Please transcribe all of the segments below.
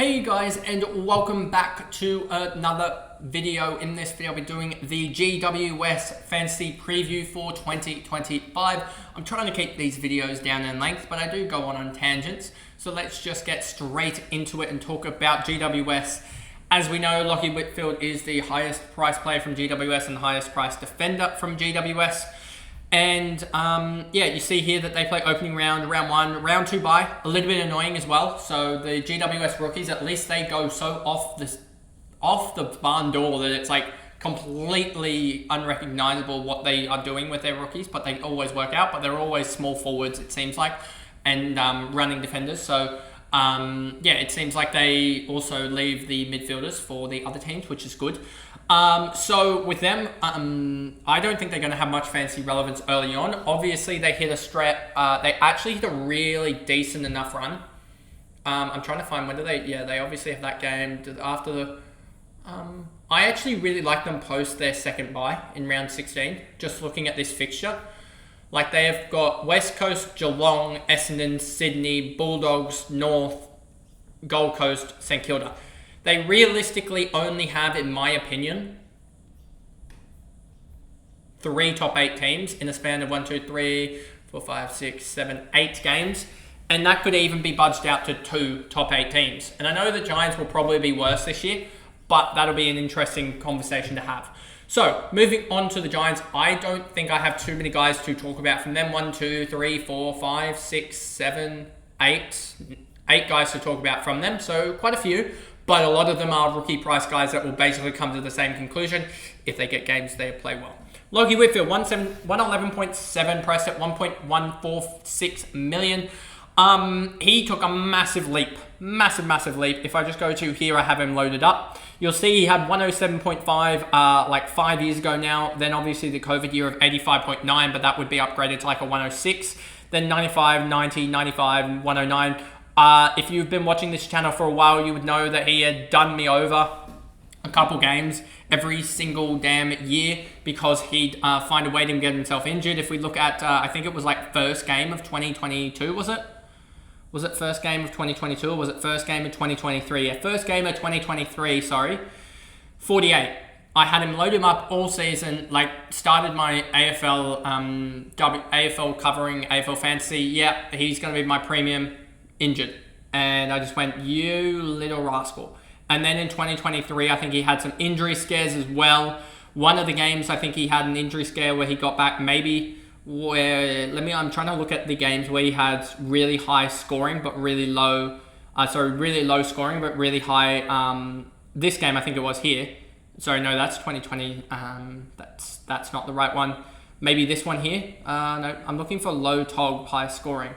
Hey guys, and welcome back to another video. In this video I'll be doing the GWS fantasy preview for 2025. I'm trying to keep these videos down in length, but I do go on tangents. So let's just get straight into it and talk about GWS. As we know, Lachie Whitfield is the highest priced player from GWS and the highest priced defender from GWS. And yeah, you see here that they play opening round, round 1, round 2 bye. A little bit annoying as well. So the GWS rookies, at least they go so off the barn door that it's like completely unrecognizable what they are doing with their rookies. But they always work out. But they're always small forwards, it seems like, and running defenders. So yeah, it seems like they also leave the midfielders for the other teams, which is good. So with them, I don't think they're going to have much fancy relevance early on. Obviously, they hit they actually hit a really decent enough run. I'm trying to find when do they, yeah, they obviously have that game after the, I actually really like them post their second bye in round 16, just looking at this fixture. Like they have got West Coast, Geelong, Essendon, Sydney, Bulldogs, North, Gold Coast, St Kilda. They realistically only have, in my opinion, 3 top 8 teams in a span of 1, 2, 3, 4, 5, 6, 7, 8 games. And that could even be budged out to 2 top 8 teams. And I know the Giants will probably be worse this year, but that'll be an interesting conversation to have. So, moving on to the Giants, I don't think I have too many guys to talk about from them. 1, 2, 3, 4, 5, 6, 7, 8. 8 guys to talk about from them. So, quite a few. But a lot of them are rookie price guys that will basically come to the same conclusion. If they get games, they play well. Lachie Whitfield, 111.7, priced at 1.146 million. He took a massive leap. Massive leap. If I just go to here, I have him loaded up. You'll see he had 107.5 like 5 years ago now. Then obviously the COVID year of 85.9, but that would be upgraded to like a 106. Then 95, 90, 95, 109. If you've been watching this channel for a while, you would know that he had done me over a couple games every single damn year because he'd find a way to get himself injured. If we look at, I think it was like first game of 2022, was it? Was it first game of 2022 or was it first game of 2023? Yeah, first game of 2023, sorry. 48. I had him load him up all season, like started my AFL, AFL covering AFL fantasy. Yeah, he's going to be my premium. Injured, and I just went, you little rascal. And then in 2023, I think he had some injury scares as well. One of the games, I think he had an injury scare where he got back maybe where, I'm trying to look at the games where he had really high scoring, but really low, really low scoring, but really high, this game, I think it was here. Sorry, no, that's 2020, that's not the right one. Maybe this one here. No, I'm looking for low tog, high scoring.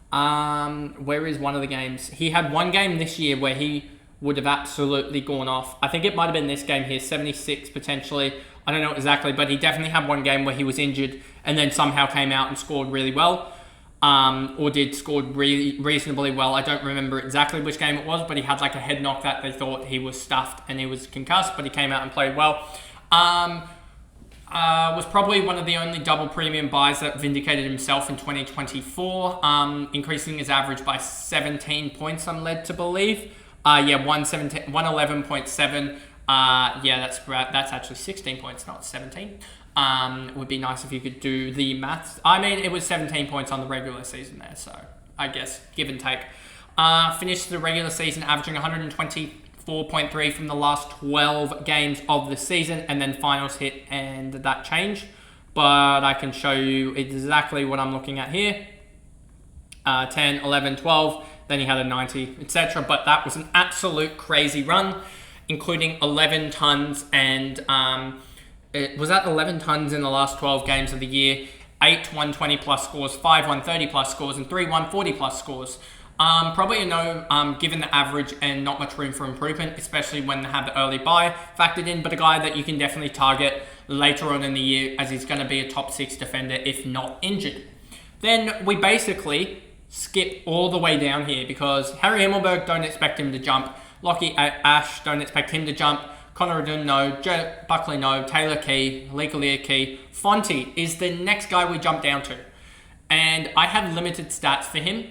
Where is one of the games? He had one game this year where he would have absolutely gone off. I think it might have been this game here, 76 potentially. I don't know exactly, but he definitely had one game where he was injured and then somehow came out and scored really well. Scored really reasonably well. I don't remember exactly which game it was, but he had like a head knock that they thought he was stuffed and he was concussed, but he came out and played well. Was probably one of the only double premium buys that vindicated himself in 2024, increasing his average by 17 points, I'm led to believe. 111.7. Yeah, that's actually 16 points, not 17. Would be nice if you could do the maths. I mean, it was 17 points on the regular season there, so I guess give and take. Finished the regular season averaging 124.3 from the last 12 games of the season, and then finals hit and that changed. But I can show you exactly what I'm looking at here. 10, 11, 12, then he had a 90, etc. But that was an absolute crazy run, including 11 tons, and it was at 11 tons in the last 12 games of the year. 8 120 plus scores, 5 130 plus scores, and 3 140 plus scores. Probably a no, given the average and not much room for improvement, especially when they have the early bye factored in, but a guy that you can definitely target later on in the year as he's going to be a top 6 defender if not injured. Then we basically skip all the way down here because Harry Himmelberg, don't expect him to jump. Lachie Ash, don't expect him to jump. Connor O'Dun, no. Jet Buckley, no. Taylor Key, Leaker Key. Fonte is the next guy we jump down to. And I have limited stats for him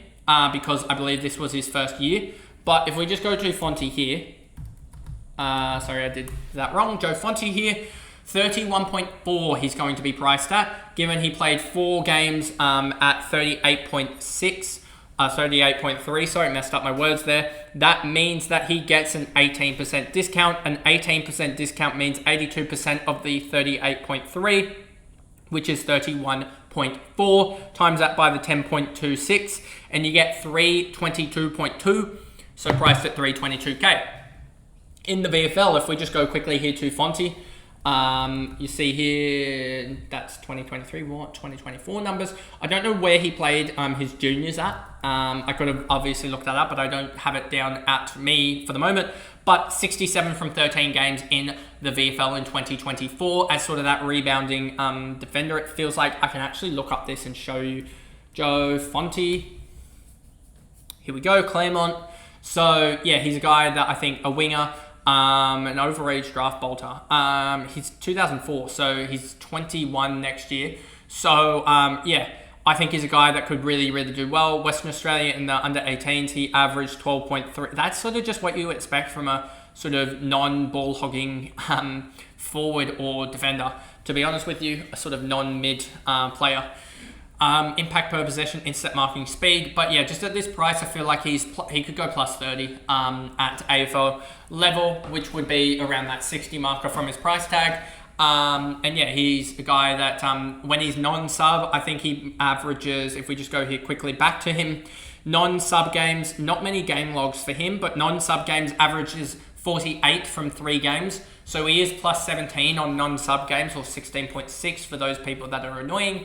because I believe this was his first year. But if we just go to Fonte here, sorry, I did that wrong. Joe Fonte here, 31.4 he's going to be priced at, given he played 4 games at 38.6, 38.3, sorry, messed up my words there. That means that he gets an 18% discount. An 18% discount means 82% of the 38.3, which is 31.4, times that by the 10.26, and you get 322.2, so priced at 322k. In the VFL, if we just go quickly here to Fonte, you see here, that's 2023, 2024 numbers. I don't know where he played his juniors at. I could have obviously looked that up, but I don't have it down at me for the moment. But 67 from 13 games in the VFL in 2024 as sort of that rebounding defender. It feels like I can actually look up this and show you Joe Fonte. Here we go, Claremont. So yeah, he's a guy that I think a winger, an overage draft bolter. He's 2004, so he's 21 next year. So yeah, I think he's a guy that could really, really do well. Western Australia in the under 18s, he averaged 12.3. That's sort of just what you expect from a sort of non-ball hogging forward or defender. To be honest with you, a sort of non-mid player. Impact per possession, instant marking speed. But yeah, just at this price, I feel like he could go plus 30 at AFL level, which would be around that 60 marker from his price tag. And yeah, he's a guy that when he's non-sub, I think he averages, if we just go here quickly back to him, non-sub games, not many game logs for him, but non-sub games averages 48 from 3 games. So he is plus 17 on non-sub games, or 16.6 for those people that are annoying.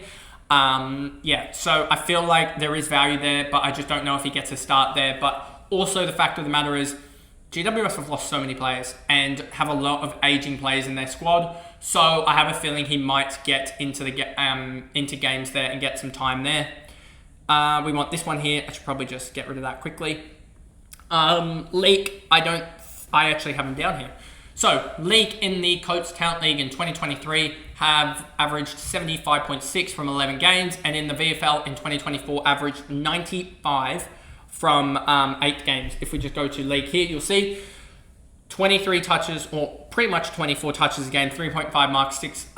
Yeah, so I feel like there is value there, but I just don't know if he gets a start there. But also the fact of the matter is, GWS have lost so many players and have a lot of aging players in their squad. So I have a feeling he might get into into games there and get some time there. We want this one here. I should probably just get rid of that quickly. Leak, I actually have him down here. So Leak in the Coates Talent League in 2023 have averaged 75.6 from 11 games, and in the VFL in 2024 averaged 95 from 8 games. If we just go to League here, you'll see 23 touches, or pretty much 24 touches a game, 3.5 marks, 6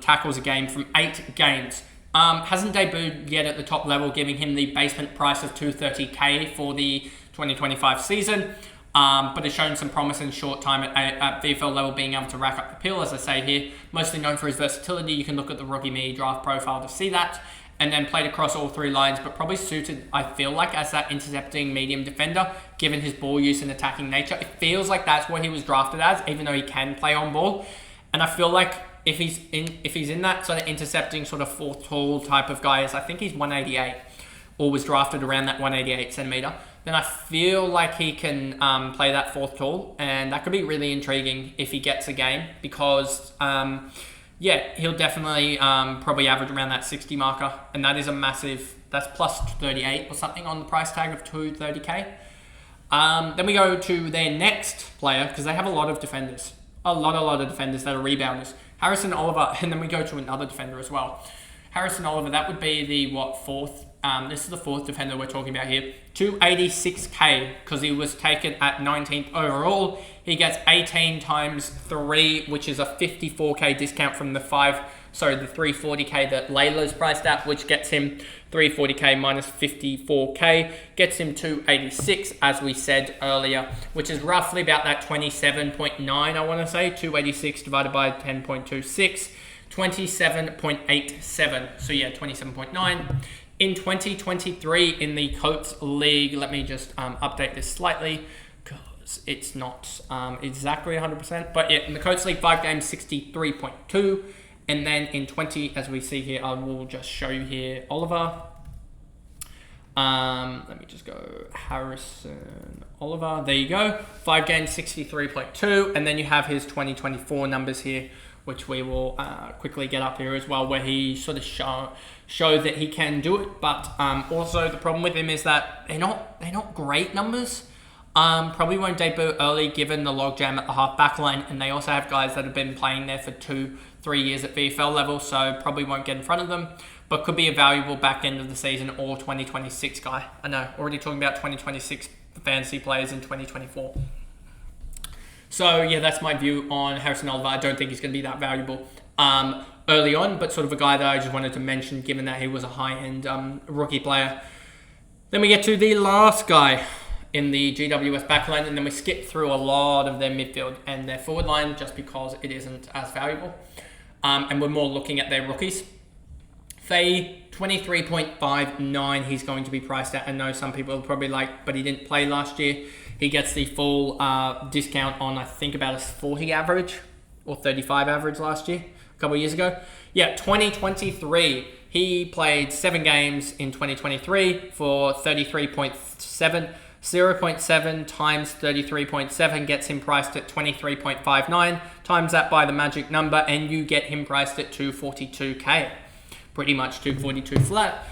tackles a game from 8 games. Hasn't debuted yet at the top level, giving him the basement price of 230k for the 2025 season. But has shown some promise in short time at VFL level, being able to rack up the pill, as I say here. Mostly known for his versatility. You can look at the Rookie Me draft profile to see that. And then played across all 3 lines, but probably suited, I feel like, as that intercepting medium defender, given his ball use and attacking nature. It feels like that's what he was drafted as, even though he can play on ball. And I feel like if he's in that sort of intercepting, sort of 4th tall type of guy, I think he's 188, or was drafted around that 188 centimeter, then I feel like he can play that 4th tall, and that could be really intriguing if he gets a game, because yeah, he'll definitely probably average around that 60 marker, and that is a massive, that's plus 38 or something on the price tag of 230k. Then we go to their next player, because they have a lot of defenders, a lot of defenders that are rebounders. Harrison Oliver, and then we go to another defender as well. Harrison Oliver, that would be the 4th. This is the 4th defender we're talking about here. 286k, because he was taken at 19th overall. He gets 18 times 3, which is a 54k discount from the 340k that Layla's priced at, which gets him 340k minus 54k, gets him 286, as we said earlier, which is roughly about that 27.9, I want to say. 286 divided by 10.26, 27.87. So yeah, 27.9. In 2023 in the Coates League, let me just update this slightly, because it's not exactly 100%. But yeah, in the Coates League, 5 games, 63.2. And then in 20, as we see here, I will just show you here, Oliver. Let me just go Harrison Oliver. There you go. 5 games, 63.2. And then you have his 2024 numbers here, which we will quickly get up here as well, where he sort of show that he can do it. But also the problem with him is that they're not great numbers. Probably won't debut early given the logjam at the half back line, and they also have guys that have been playing there for 2-3 years at VFL level, so probably won't get in front of them, but could be a valuable back end of the season or 2026 guy. I know, already talking about 2026 fantasy players in 2024. So yeah, that's my view on Harrison Oliver. I don't think he's going to be that valuable early on, but sort of a guy that I just wanted to mention given that he was a high-end rookie player. Then we get to the last guy in the GWS backline, and then we skip through a lot of their midfield and their forward line just because it isn't as valuable. And we're more looking at their rookies. Faye, 23.59 he's going to be priced at. I know some people are probably like, but he didn't play last year. He gets the full discount on, I think, about a 40 average or 35 average last year, a couple of years ago. Yeah, 2023. He played 7 games in 2023 for 33.7. 0.7 times 33.7 gets him priced at 23.59. Times that by the magic number and you get him priced at 242k. Pretty much 242 flat.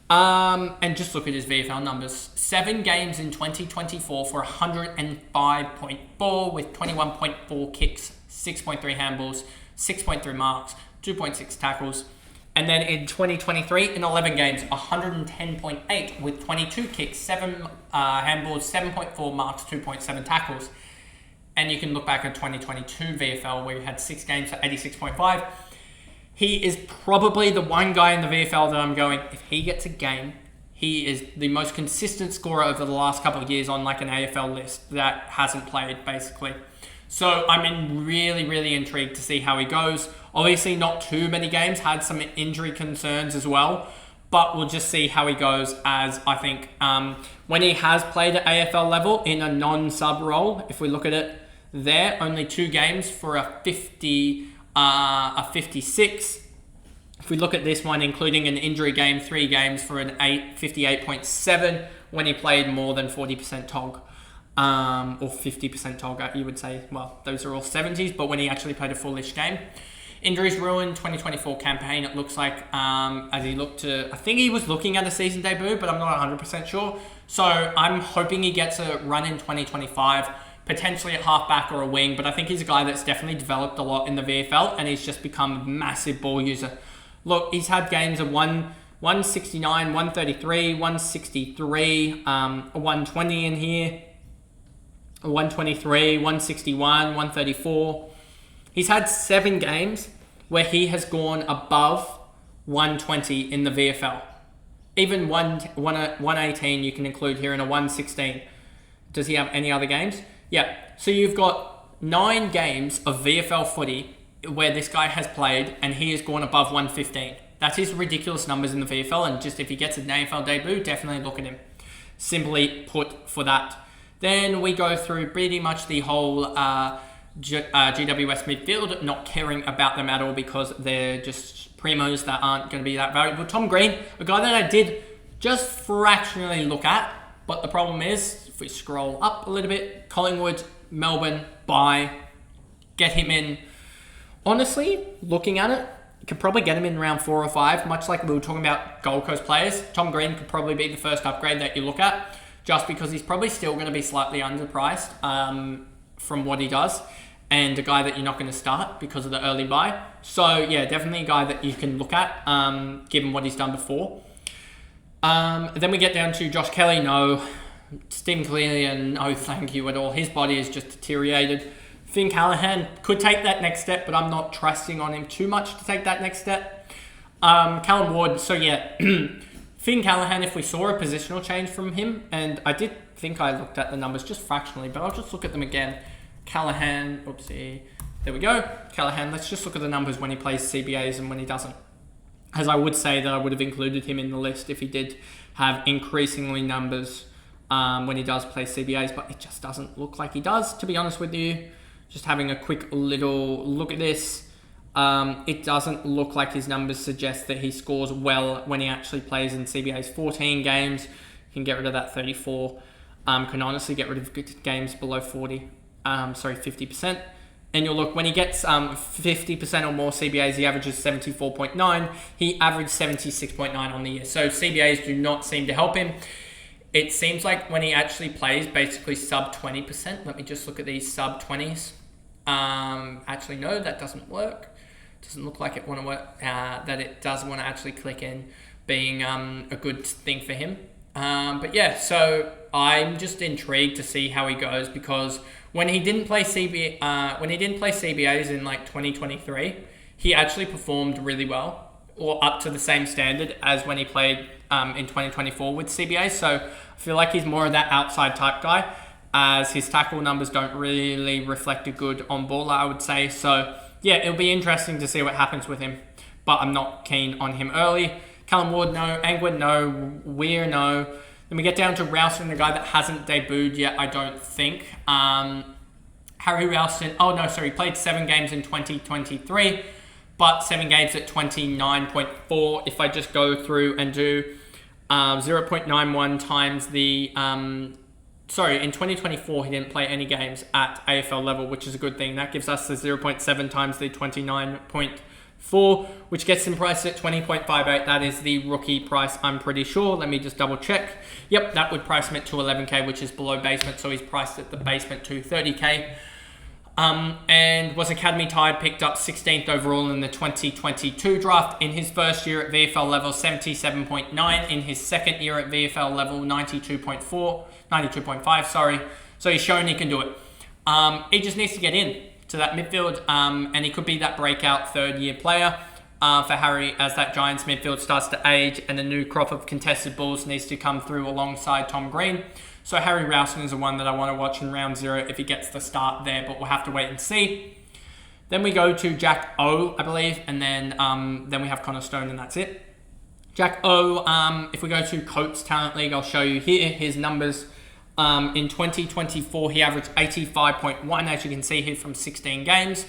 And just look at his VFL numbers. 7 games in 2024 for 105.4 with 21.4 kicks, 6.3 handballs, 6.3 marks, 2.6 tackles. And then in 2023, in 11 games, 110.8 with 22 kicks, 7 handballs, 7.4 marks, 2.7 tackles. And you can look back at 2022 VFL where he had 6 games for 86.5. He is probably the one guy in the VFL that I'm going, if he gets a game, he is the most consistent scorer over the last couple of years on like an AFL list that hasn't played, basically. So I'm really intrigued to see how he goes. Obviously not too many games, had some injury concerns as well, but we'll just see how he goes as I think when he has played at AFL level in a non-sub role, if we look at it there, only 2 games for a 56. If we look at this one, including an injury game, 3 games for an 58.7 when he played more than 40% TOG. Or 50% TOG, you would say. Well, those are all 70s, but when he actually played a fullish game. Injuries ruined 2024 campaign, it looks like, as he looked to... I think he was looking at a season debut, but I'm not 100% sure. So I'm hoping he gets a run in 2025, potentially at halfback or a wing, but I think he's a guy that's definitely developed a lot in the VFL, and he's just become a massive ball user. Look, he's had games of 169, 133, 163, 120 in here, 123, 161, 134. He's had 7 games where he has gone above 120 in the VFL. Even 118 you can include here in a 116. Does he have any other games? Yeah. So you've got 9 games of VFL footy where this guy has played and he has gone above 115. That is ridiculous numbers in the VFL, and just if he gets an AFL debut, definitely look at him. Simply put for that. Then we go through pretty much the whole GWS midfield, not caring about them at all because they're just primos that aren't going to be that valuable. Tom Greene, a guy that I did just fractionally look at, but the problem is, if we scroll up a little bit, Collingwood, Melbourne, buy, get him in. Honestly, looking at it, you could probably get him in round 4 or 5, much like we were talking about Gold Coast players. Tom Greene could probably be the first upgrade that you look at, just because he's probably still going to be slightly underpriced from what he does, and a guy that you're not going to start because of the early buy. So yeah, definitely a guy that you can look at, given what he's done before. Then we get down to Josh Kelly. No. Stephen Cleary, no thank you at all. His body has just deteriorated. Finn Callaghan could take that next step, but I'm not trusting on him too much to take that next step. Callum Ward, so yeah, Finn Callaghan, if we saw a positional change from him, and I did think I looked at the numbers just fractionally, but I'll just look at them again. Callaghan, oopsie, there we go. Callaghan, let's just look at the numbers when he plays CBAs and when he doesn't. As I would say that I would have included him in the list if he did have increasingly numbers when he does play CBAs, but it just doesn't look like he does, to be honest with you. Just having a quick little look at this, it doesn't look like his numbers suggest that he scores well when he actually plays in CBAs. 14 games, can get rid of that 34. Can honestly get rid of games below 50%. And you'll look, when he gets 50% or more CBAs, he averages 74.9. He averaged 76.9 on the year. So CBAs do not seem to help him. It seems like when he actually plays basically sub 20%. Let me just look at these sub 20s. Actually, no, that doesn't work. Doesn't look like it want to work. That it does want to actually click in being a good thing for him. But yeah, so I'm just intrigued to see how he goes because when he didn't play CBAs in like 2023, he actually performed really well, or up to the same standard as when he played in 2024 with CBAs. So I feel like he's more of that outside type guy, as his tackle numbers don't really reflect a good on baller, I would say. So yeah, it'll be interesting to see what happens with him, but I'm not keen on him early. Callum Ward, no. Angwin, no. Weir, no. Then we get down to Rowston, the guy that hasn't debuted yet, I don't think. Harry Rowston, he played 7 games in 2023, but 7 games at 29.4. If I just go through and do 0.91 times the... in 2024, he didn't play any games at AFL level, which is a good thing. That gives us the 0.7 times the 29.4, which gets him priced at 20.58. That is the rookie price, I'm pretty sure. Let me just double check. Yep, that would price him at 211k, which is below basement, so he's priced at the basement 230k. And was Academy tied, picked up 16th overall in the 2022 draft. In his first year at VFL level, 77.9. In his second year at VFL level, 92.5. So he's shown he can do it. He just needs to get in to that midfield, and he could be that breakout third-year player for Harry as that Giants midfield starts to age and a new crop of contested balls needs to come through alongside Tom Greene. So Harry Rowston is the one that I want to watch in round 0 if he gets the start there, but we'll have to wait and see. Then we go to Jack O, I believe, and then we have Connor Stone, and that's it. Jack O, if we go to Coates Talent League, I'll show you here his numbers. In 2024, he averaged 85.1, as you can see here from 16 games.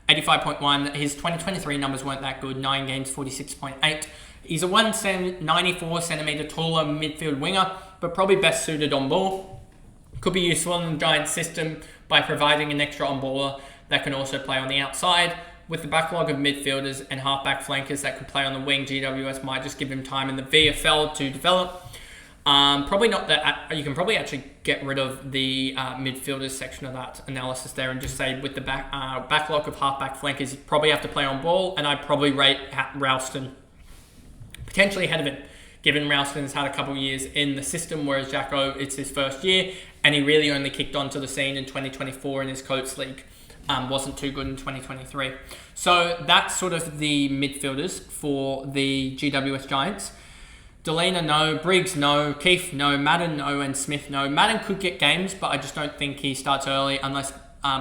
85.1. His 2023 numbers weren't that good. 9 games, 46.8. He's a 94 centimetre taller midfield winger, but probably best suited on ball. Could be useful in the Giants system by providing an extra on baller that can also play on the outside. With the backlog of midfielders and halfback flankers that could play on the wing, GWS might just give him time in the VFL to develop. Probably not that. You can probably actually get rid of the midfielders section of that analysis there and just say with the backlog of halfback flankers, you probably have to play on ball, and I'd probably rate Rowston potentially ahead of him, given Rowston's had a couple of years in the system, whereas Jacko, it's his first year, and he really only kicked onto the scene in 2024 in his Coates League. Wasn't too good in 2023. So that's sort of the midfielders for the GWS Giants. Delena, no. Briggs, no. Keefe, no. Madden, no. And Smith, no. Madden could get games, but I just don't think he starts early unless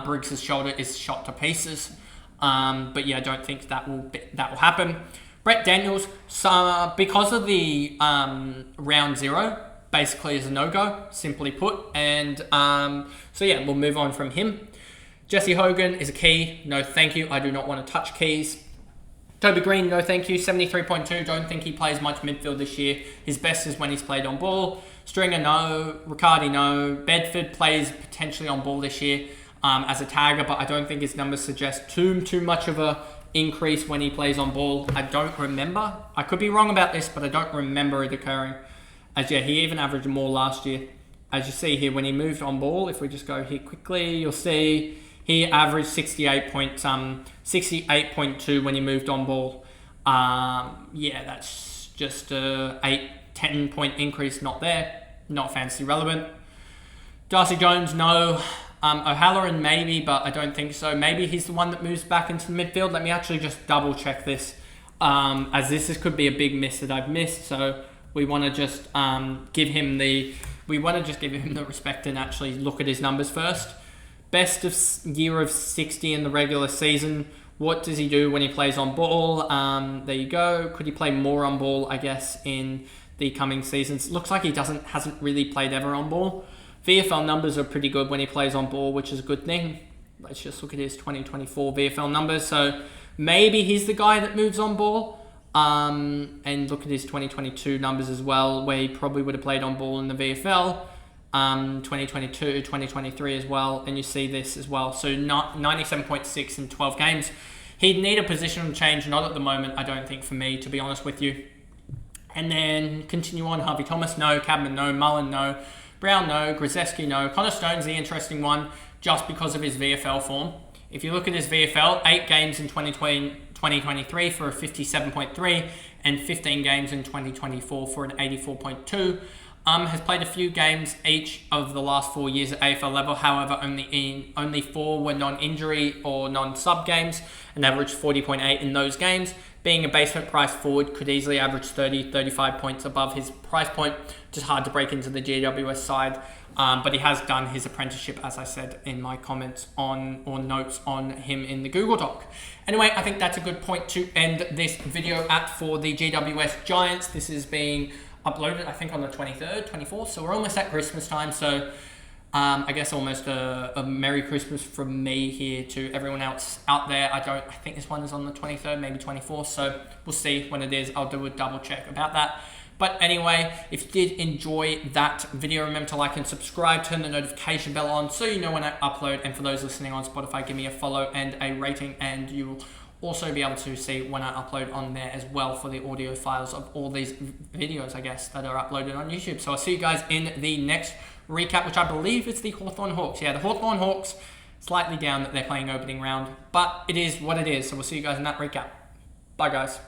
Briggs' shoulder is shot to pieces. But yeah, I don't think that will happen. Brett Daniels, because of the round 0, basically is a no-go, simply put. And so yeah, we'll move on from him. Jesse Hogan is a key. No, thank you. I do not want to touch keys. Toby Greene, no thank you. 73.2. Don't think he plays much midfield this year. His best is when he's played on ball. Stringer, no. Riccardi, no. Bedford plays potentially on ball this year as a tagger, but I don't think his numbers suggest too much of a increase when he plays on ball. I don't remember. I could be wrong about this, but I don't remember it occurring. As yeah, he even averaged more last year. As you see here, when he moved on ball, if we just go here quickly, you'll see he averaged 68.2 when he moved on ball. Yeah, that's just a 8-10 point increase, not there. Not fantasy relevant. Darcy Jones, no. O'Halloran, maybe, but I don't think so. Maybe he's the one that moves back into the midfield. Let me actually just double check this, as this could be a big miss that I've missed. So we want to just give him the respect and actually look at his numbers first. Best of year of 60 in the regular season. What does he do when he plays on ball? There you go. Could he play more on ball, I guess, in the coming seasons? Looks like he hasn't really played ever on ball. VFL numbers are pretty good when he plays on ball, which is a good thing. Let's just look at his 2024 VFL numbers. So maybe he's the guy that moves on ball. And look at his 2022 numbers as well, where he probably would have played on ball in the VFL. 2022, 2023 as well, and you see this as well. So not 97.6 in 12 games. He'd need a positional change, not at the moment, I don't think, for me, to be honest with you. And then continue on. Harvey Thomas, no. Cadman, no. Mullen, no. Brown, no. Grzeski, no. Connor Stone's the interesting one, just because of his VFL form. If you look at his VFL, 8 games in 2023 for a 57.3, and 15 games in 2024 for an 84.2. has played a few games each of the last 4 years at AFL level. However, only 4 were non-injury or non-sub games, and averaged 40.8 in those games. Being a basement price forward, could easily average 30, 35 points above his price point. Just hard to break into the GWS side. But he has done his apprenticeship, as I said in my comments or notes on him in the Google Doc. Anyway, I think that's a good point to end this video at for the GWS Giants. This is being uploaded, I think, on the 23rd, 24th. So we're almost at Christmas time. So I guess almost a Merry Christmas from me here to everyone else out there. I think this one is on the 23rd, maybe 24th. So we'll see when it is. I'll do a double check about that. But anyway, if you did enjoy that video, remember to like and subscribe, turn the notification bell on so you know when I upload. And for those listening on Spotify, give me a follow and a rating, and you will also be able to see when I upload on there as well for the audio files of all these videos, I guess, that are uploaded on YouTube. So I'll see you guys in the next recap, which I believe is the Hawthorn Hawks. Yeah, the Hawthorn Hawks, slightly down that they're playing opening round, but it is what it is. So we'll see you guys in that recap. Bye, guys.